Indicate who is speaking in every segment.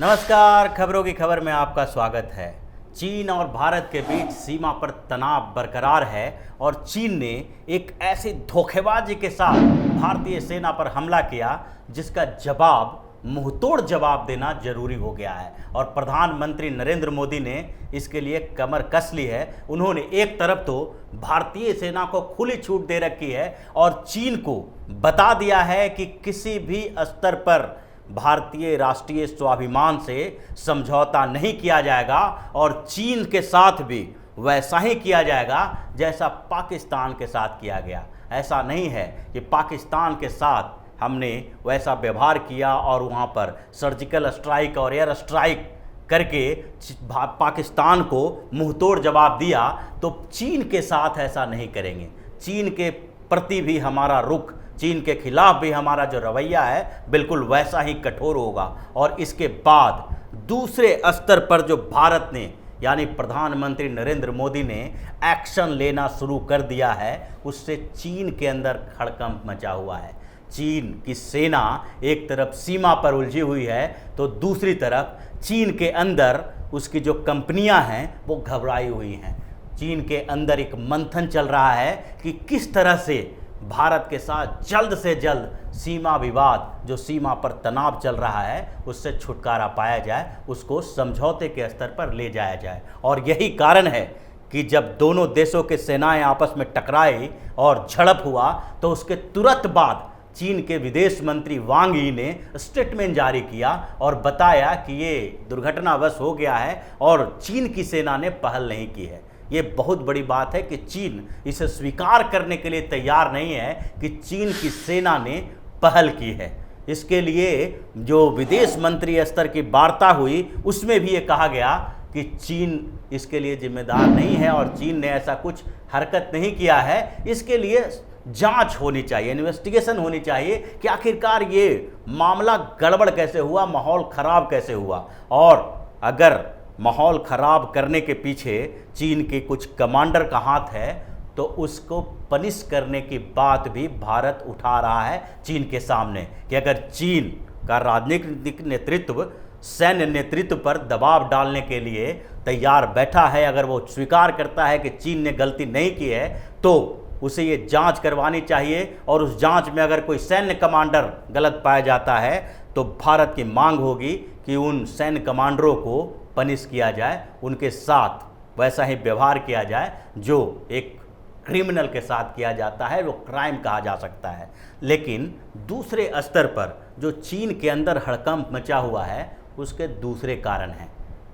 Speaker 1: नमस्कार, खबरों की खबर में आपका स्वागत है। चीन और भारत के बीच सीमा पर तनाव बरकरार है और चीन ने एक ऐसी धोखेबाजी के साथ भारतीय सेना पर हमला किया जिसका मुंहतोड़ जवाब देना जरूरी हो गया है। और प्रधानमंत्री नरेंद्र मोदी ने इसके लिए कमर कस ली है। उन्होंने एक तरफ तो भारतीय सेना को खुली छूट दे रखी है और चीन को बता दिया है कि किसी भी स्तर पर भारतीय राष्ट्रीय स्वाभिमान से समझौता नहीं किया जाएगा और चीन के साथ भी वैसा ही किया जाएगा जैसा पाकिस्तान के साथ किया गया। ऐसा नहीं है कि पाकिस्तान के साथ हमने वैसा व्यवहार किया और वहाँ पर सर्जिकल स्ट्राइक और एयर स्ट्राइक करके पाकिस्तान को मुंहतोड़ जवाब दिया, तो चीन के साथ ऐसा नहीं करेंगे। चीन के प्रति भी हमारा रुख, चीन के खिलाफ भी हमारा जो रवैया है बिल्कुल वैसा ही कठोर होगा। और इसके बाद दूसरे स्तर पर जो भारत ने यानी प्रधानमंत्री नरेंद्र मोदी ने एक्शन लेना शुरू कर दिया है, उससे चीन के अंदर हड़कंप मचा हुआ है। चीन की सेना एक तरफ सीमा पर उलझी हुई है तो दूसरी तरफ चीन के अंदर उसकी जो कंपनियां हैं वो घबराई हुई हैं। चीन के अंदर एक मंथन चल रहा है कि किस तरह से भारत के साथ जल्द से जल्द सीमा विवाद, जो सीमा पर तनाव चल रहा है, उससे छुटकारा पाया जाए, उसको समझौते के स्तर पर ले जाया जाए। और यही कारण है कि जब दोनों देशों के सेनाएं आपस में टकराई और झड़प हुआ तो उसके तुरंत बाद चीन के विदेश मंत्री वांग यी ने स्टेटमेंट जारी किया और बताया कि ये दुर्घटनावश हो गया है और चीन की सेना ने पहल नहीं की है। ये बहुत बड़ी बात है कि चीन इसे स्वीकार करने के लिए तैयार नहीं है कि चीन की सेना ने पहल की है। इसके लिए जो विदेश मंत्री स्तर की वार्ता हुई उसमें भी ये कहा गया कि चीन इसके लिए जिम्मेदार नहीं है और चीन ने ऐसा कुछ हरकत नहीं किया है। इसके लिए जांच होनी चाहिए, इन्वेस्टिगेशन होनी चाहिए कि आखिरकार ये मामला गड़बड़ कैसे हुआ, माहौल ख़राब कैसे हुआ। और अगर माहौल ख़राब करने के पीछे चीन के कुछ कमांडर का हाथ है तो उसको पनिश करने की बात भी भारत उठा रहा है चीन के सामने कि अगर चीन का राजनीतिक नेतृत्व सैन्य नेतृत्व पर दबाव डालने के लिए तैयार बैठा है, अगर वो स्वीकार करता है कि चीन ने गलती नहीं की है तो उसे ये जांच करवानी चाहिए। और उस जांच में अगर कोई सैन्य कमांडर गलत पाया जाता है तो भारत की मांग होगी कि उन सैन्य कमांडरों को पनिश किया जाए, उनके साथ वैसा ही व्यवहार किया जाए जो एक क्रिमिनल के साथ किया जाता है, वो क्राइम कहा जा सकता है। लेकिन दूसरे स्तर पर जो चीन के अंदर हड़कंप मचा हुआ है उसके दूसरे कारण हैं।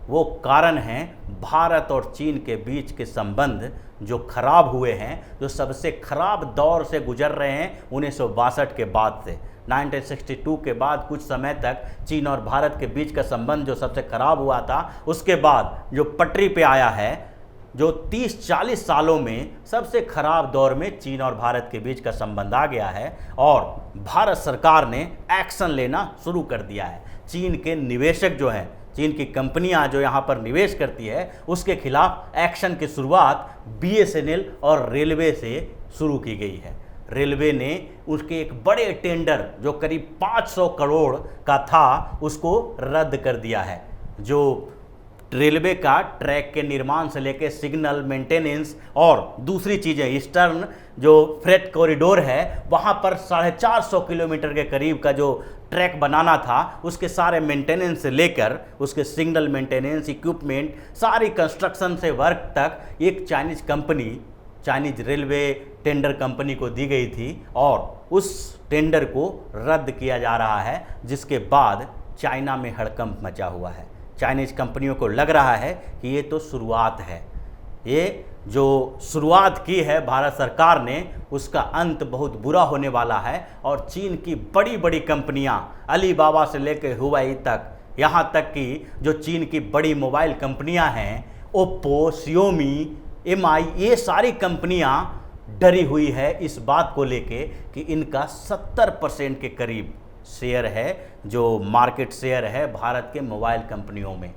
Speaker 1: वो कारण हैं भारत और चीन के बीच के संबंध जो खराब हुए हैं, जो सबसे खराब दौर से गुजर रहे हैं 1962 के बाद से। 1962 के बाद कुछ समय तक चीन और भारत के बीच का संबंध जो सबसे खराब हुआ था, उसके बाद जो पटरी पे आया है, जो 30-40 सालों में सबसे खराब दौर में चीन और भारत के बीच का संबंध आ गया है और भारत सरकार ने एक्शन लेना शुरू कर दिया है। चीन के निवेशक जो हैं, चीन की कंपनियां जो यहाँ पर निवेश करती है, उसके खिलाफ एक्शन की शुरुआत BSNL और रेलवे से शुरू की गई है। रेलवे ने उसके एक बड़े टेंडर जो करीब 500 करोड़ का था उसको रद्द कर दिया है। जो रेलवे का ट्रैक के निर्माण से लेकर सिग्नल मेंटेनेंस और दूसरी चीज़ें, ईस्टर्न जो फ्रेट कॉरिडोर है वहाँ पर 450 किलोमीटर के करीब का जो ट्रैक बनाना था, उसके सारे मेंटेनेंस से लेकर उसके सिग्नल मेंटेनेंस, इक्विपमेंट, सारी कंस्ट्रक्शन से वर्क तक एक Chinese company, Chinese railway tender company को दी गई थी और उस टेंडर को रद्द किया जा रहा है, जिसके बाद चाइना में हड़कंप मचा हुआ है। चाइनीज कंपनियों को लग रहा है कि ये तो शुरुआत है, ये जो शुरुआत की है भारत सरकार ने, उसका अंत बहुत बुरा होने वाला है। और चीन की बड़ी बड़ी कंपनियां, अलीबाबा से लेकर हुवाई तक, यहाँ तक कि जो चीन की बड़ी मोबाइल कंपनियां हैं, ओप्पो, शियोमी, MI, ये सारी कंपनियां डरी हुई है इस बात को लेके कि इनका 70% के करीब शेयर है, जो मार्केट शेयर है भारत के मोबाइल कंपनियों में।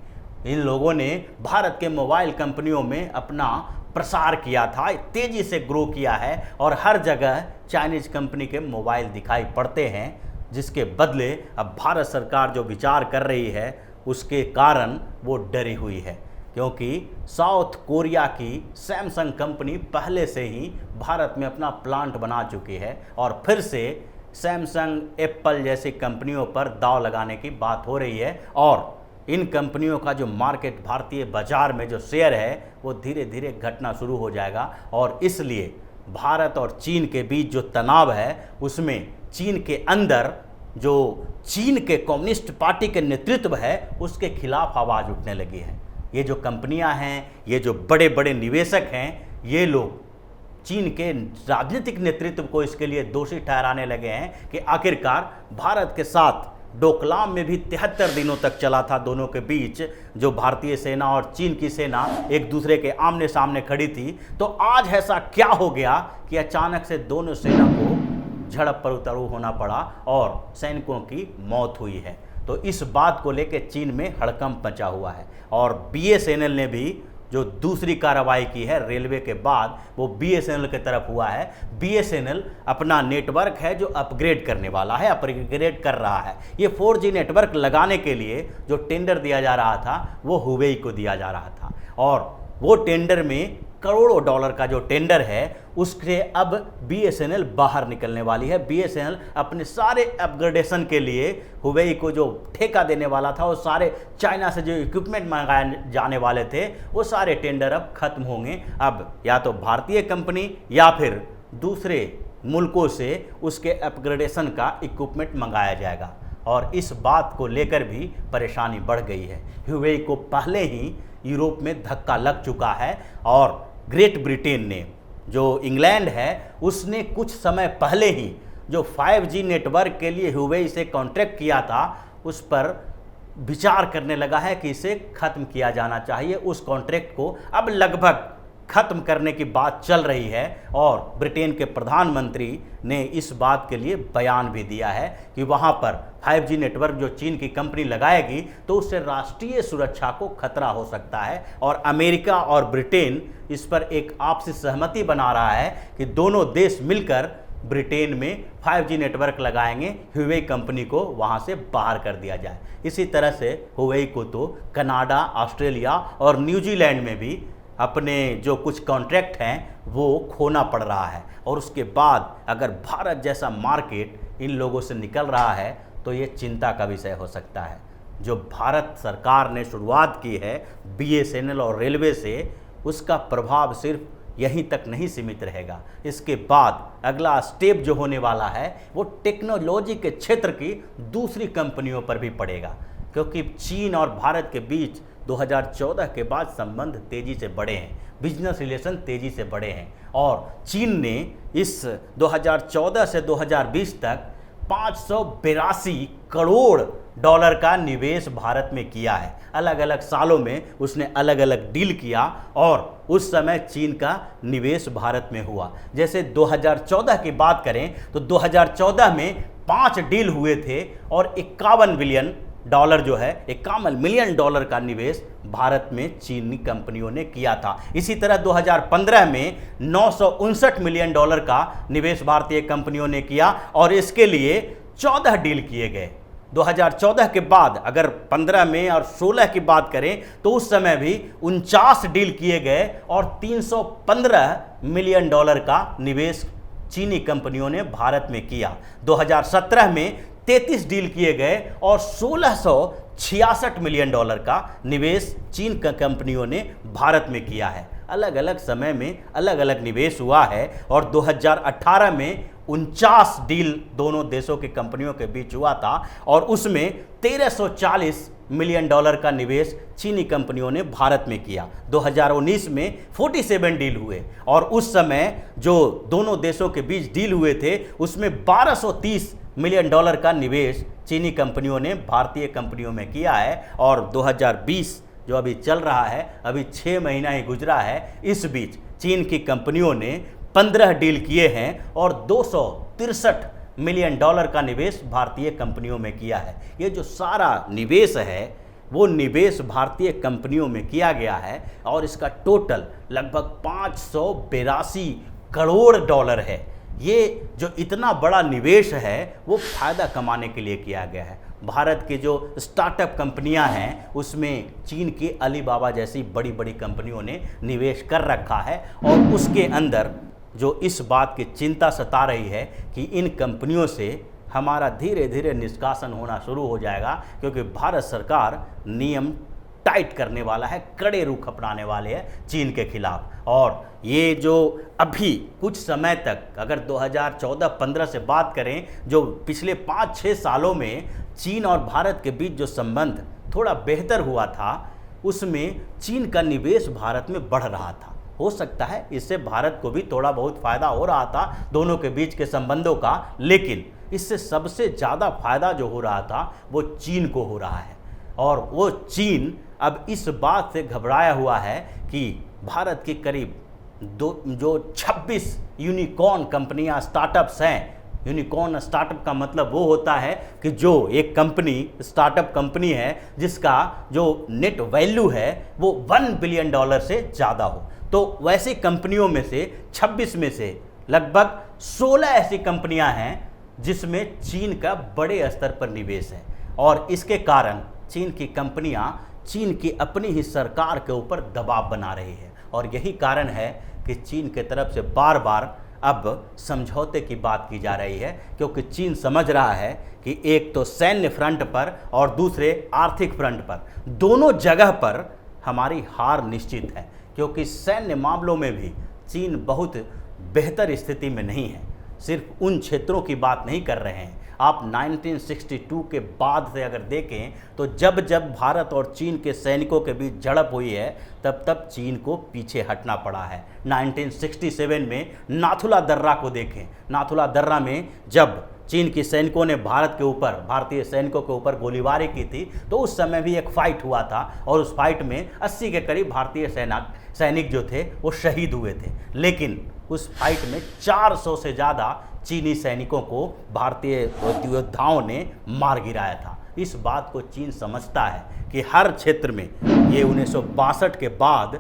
Speaker 1: इन लोगों ने भारत के मोबाइल कंपनियों में अपना प्रसार किया था, तेज़ी से ग्रो किया है और हर जगह चाइनीज कंपनी के मोबाइल दिखाई पड़ते हैं, जिसके बदले अब भारत सरकार जो विचार कर रही है उसके कारण वो डरी हुई है, क्योंकि साउथ कोरिया की सैमसंग कंपनी पहले से ही भारत में अपना प्लांट बना चुकी है और फिर से सैमसंग एप्पल जैसी कंपनियों पर दांव लगाने की बात हो रही है और इन कंपनियों का जो मार्केट भारतीय बाजार में जो शेयर है वो धीरे धीरे घटना शुरू हो जाएगा। और इसलिए भारत और चीन के बीच जो तनाव है उसमें चीन के अंदर जो चीन के कम्युनिस्ट पार्टी के नेतृत्व है उसके खिलाफ आवाज़ उठने लगी है। ये जो कंपनियां हैं, ये जो बड़े बड़े निवेशक हैं, ये लोग चीन के राजनीतिक नेतृत्व को इसके लिए दोषी ठहराने लगे हैं कि आखिरकार भारत के साथ डोकलाम में भी 73 दिनों तक चला था दोनों के बीच, जो भारतीय सेना और चीन की सेना एक दूसरे के आमने सामने खड़ी थी। तो आज ऐसा क्या हो गया कि अचानक से दोनों सेना को झड़प पर उतरू होना पड़ा और सैनिकों की मौत हुई है। तो इस बात को लेकर चीन में हड़कंप मचा हुआ है और बीएसएनएल ने भी जो दूसरी कार्रवाई की है रेलवे के बाद, वो बीएसएनएल की तरफ हुआ है। बीएसएनएल अपना नेटवर्क है जो अपग्रेड करने वाला है, अपग्रेड कर रहा है। ये 4G नेटवर्क लगाने के लिए जो टेंडर दिया जा रहा था वो हुवेई को दिया जा रहा था और वो टेंडर में करोड़ों डॉलर का जो टेंडर है उससे अब बीएसएनएल बाहर निकलने वाली है। बीएसएनएल अपने सारे अपग्रेडेशन के लिए हुवेई को जो ठेका देने वाला था, वो सारे चाइना से जो इक्विपमेंट मंगाए जाने वाले थे, वो सारे टेंडर अब खत्म होंगे। अब या तो भारतीय कंपनी या फिर दूसरे मुल्कों से उसके अपग्रेडेशन का इक्विपमेंट मंगाया जाएगा और इस बात को लेकर भी परेशानी बढ़ गई है। हुवेई को पहले ही यूरोप में धक्का लग चुका है और ग्रेट ब्रिटेन ने, जो इंग्लैंड है, उसने कुछ समय पहले ही जो 5G नेटवर्क के लिए हुवेई से कॉन्ट्रैक्ट किया था उस पर विचार करने लगा है कि इसे खत्म किया जाना चाहिए। उस कॉन्ट्रैक्ट को अब लगभग खत्म करने की बात चल रही है और ब्रिटेन के प्रधानमंत्री ने इस बात के लिए बयान भी दिया है कि वहां पर 5G नेटवर्क जो चीन की कंपनी लगाएगी तो उससे राष्ट्रीय सुरक्षा को खतरा हो सकता है और अमेरिका और ब्रिटेन इस पर एक आपसी सहमति बना रहा है कि दोनों देश मिलकर ब्रिटेन में 5G नेटवर्क लगाएंगे, हुवेई कंपनी को वहां से बाहर कर दिया जाए। इसी तरह से हुवेई को तो कनाडा, ऑस्ट्रेलिया और न्यूजीलैंड में भी अपने जो कुछ कॉन्ट्रैक्ट हैं वो खोना पड़ रहा है और उसके बाद अगर भारत जैसा मार्केट इन लोगों से निकल रहा है तो ये चिंता का विषय हो सकता है। जो भारत सरकार ने शुरुआत की है बीएसएनएल और रेलवे से, उसका प्रभाव सिर्फ यहीं तक नहीं सीमित रहेगा। इसके बाद अगला स्टेप जो होने वाला है वो टेक्नोलॉजी के क्षेत्र की दूसरी कंपनियों पर भी पड़ेगा, क्योंकि चीन और भारत के बीच 2014 के बाद संबंध तेजी से बढ़े हैं, बिजनेस रिलेशन तेजी से बढ़े हैं और चीन ने इस 2014 से 2020 तक 582 करोड़ डॉलर का निवेश भारत में किया है। अलग अलग सालों में उसने अलग अलग डील किया और उस समय चीन का निवेश भारत में हुआ। जैसे 2014 की बात करें तो 2014 में 5 डील हुए थे और 51 बिलियन डॉलर जो है 51 मिलियन डॉलर का निवेश भारत में चीनी कंपनियों ने किया था। इसी तरह 2015 में 959 मिलियन डॉलर का निवेश भारतीय कंपनियों ने किया और इसके लिए 14 डील किए गए। 2014 के बाद अगर 15 में और 16 की बात करें तो उस समय भी 49 डील किए गए और 315 मिलियन डॉलर का निवेश चीनी कंपनियों ने भारत में किया। 2017 में 33 डील किए गए और 1666 मिलियन डॉलर का निवेश चीन कंपनियों ने भारत में किया है। अलग अलग समय में अलग अलग निवेश हुआ है और 2018 में 49 डील दोनों देशों की कंपनियों के बीच हुआ था और उसमें 1340 मिलियन डॉलर का निवेश चीनी कंपनियों ने भारत में किया। 2019 में 47 डील हुए और उस समय जो दोनों देशों के बीच डील हुए थे उसमें 1230 मिलियन डॉलर का निवेश चीनी कंपनियों ने भारतीय कंपनियों में किया है और 2020 जो अभी चल रहा है, अभी 6 महीना ही गुजरा है, इस बीच चीन की कंपनियों ने 15 डील किए हैं और 263 मिलियन डॉलर का निवेश भारतीय कंपनियों में किया है। ये जो सारा निवेश है वो निवेश भारतीय कंपनियों में किया गया है और इसका टोटल लगभग 582 करोड़ डॉलर है। ये जो इतना बड़ा निवेश है वो फायदा कमाने के लिए किया गया है। भारत के जो स्टार्टअप कंपनियां हैं उसमें चीन की अलीबाबा जैसी बड़ी बड़ी कंपनियों ने निवेश कर रखा है। और उसके अंदर जो इस बात की चिंता सता रही है कि इन कंपनियों से हमारा धीरे धीरे निष्कासन होना शुरू हो जाएगा, क्योंकि भारत सरकार नियम टाइट करने वाला है, कड़े रुख अपनाने वाले हैं चीन के खिलाफ। और ये जो अभी कुछ समय तक अगर 2014-15 से बात करें, जो पिछले 5-6 सालों में चीन और भारत के बीच जो संबंध थोड़ा बेहतर हुआ था, उसमें चीन का निवेश भारत में बढ़ रहा था। हो सकता है इससे भारत को भी थोड़ा बहुत फ़ायदा हो रहा था दोनों के बीच के संबंधों का, लेकिन इससे सबसे ज़्यादा फायदा जो हो रहा था वो चीन को हो रहा है। और वो चीन अब इस बात से घबराया हुआ है कि भारत के करीब जो 26 यूनिकॉर्न कंपनियां स्टार्टअप्स हैं। यूनिकॉर्न स्टार्टअप का मतलब वो होता है कि जो एक कंपनी स्टार्टअप कंपनी है जिसका जो नेट वैल्यू है वो $1 बिलियन से ज़्यादा हो। तो वैसी कंपनियों में से 26 में से लगभग 16 ऐसी कंपनियां हैं जिसमें चीन का बड़े स्तर पर निवेश है। और इसके कारण चीन की कंपनियां चीन की अपनी ही सरकार के ऊपर दबाव बना रही है। और यही कारण है कि चीन के तरफ से बार बार अब समझौते की बात की जा रही है, क्योंकि चीन समझ रहा है कि एक तो सैन्य फ्रंट पर और दूसरे आर्थिक फ्रंट पर, दोनों जगह पर हमारी हार निश्चित है। क्योंकि सैन्य मामलों में भी चीन बहुत बेहतर स्थिति में नहीं है। सिर्फ उन क्षेत्रों की बात नहीं कर रहे हैं, आप 1962 के बाद से अगर देखें तो जब जब भारत और चीन के सैनिकों के बीच झड़प हुई है तब तब चीन को पीछे हटना पड़ा है। 1967 में नाथुला दर्रा को देखें, नाथुला दर्रा में जब चीन के सैनिकों ने भारतीय सैनिकों के ऊपर गोलीबारी की थी तो उस समय भी एक फाइट हुआ था और उस फाइट में 80 के करीब भारतीय सैनिक जो थे वो शहीद हुए थे। लेकिन उस फाइट में 400 से ज़्यादा चीनी सैनिकों को भारतीय योद्धाओं ने मार गिराया था। इस बात को चीन समझता है कि हर क्षेत्र में ये 1962 के बाद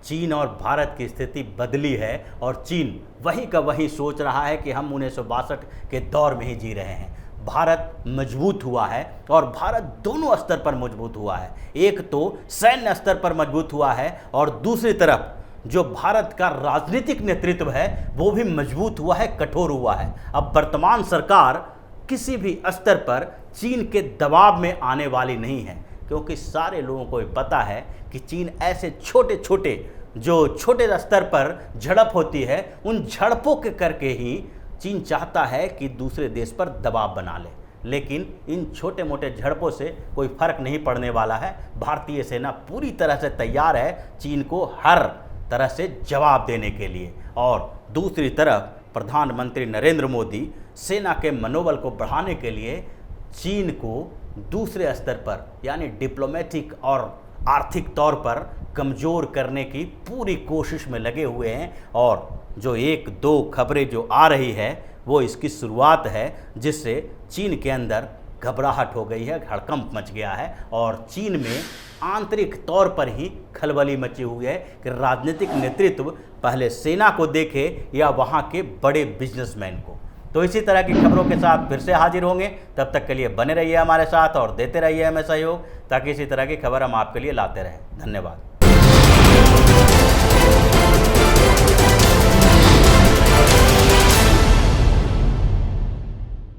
Speaker 1: चीन और भारत की स्थिति बदली है और चीन वही का वही सोच रहा है कि हम 1962 के दौर में ही जी रहे हैं। भारत मजबूत हुआ है और भारत दोनों स्तर पर मजबूत हुआ है। एक तो सैन्य स्तर पर मजबूत हुआ है और दूसरी तरफ जो भारत का राजनीतिक नेतृत्व है वो भी मजबूत हुआ है, कठोर हुआ है। अब वर्तमान सरकार किसी भी स्तर पर चीन के दबाव में आने वाली नहीं है, क्योंकि सारे लोगों को पता है कि चीन ऐसे छोटे स्तर पर झड़प होती है, उन झड़पों के करके ही चीन चाहता है कि दूसरे देश पर दबाव बना ले। लेकिन इन छोटे मोटे झड़पों से कोई फर्क नहीं पड़ने वाला है। भारतीय सेना पूरी तरह से तैयार है चीन को हर तरह से जवाब देने के लिए। और दूसरी तरफ प्रधानमंत्री नरेंद्र मोदी सेना के मनोबल को बढ़ाने के लिए चीन को दूसरे स्तर पर यानी डिप्लोमेटिक और आर्थिक तौर पर कमज़ोर करने की पूरी कोशिश में लगे हुए हैं। और जो 1-2 खबरें जो आ रही है वो इसकी शुरुआत है, जिससे चीन के अंदर घबराहट हो गई है, हड़कंप मच गया है और चीन में आंतरिक तौर पर ही खलबली मची हुई है कि राजनीतिक नेतृत्व पहले सेना को देखे या वहाँ के बड़े बिजनेसमैन को। तो इसी तरह की खबरों के साथ फिर से हाजिर होंगे, तब तक के लिए बने रहिए हमारे साथ और देते रहिए हमें सहयोग, ताकि इसी तरह की खबर हम आपके लिए लाते रहें। धन्यवाद।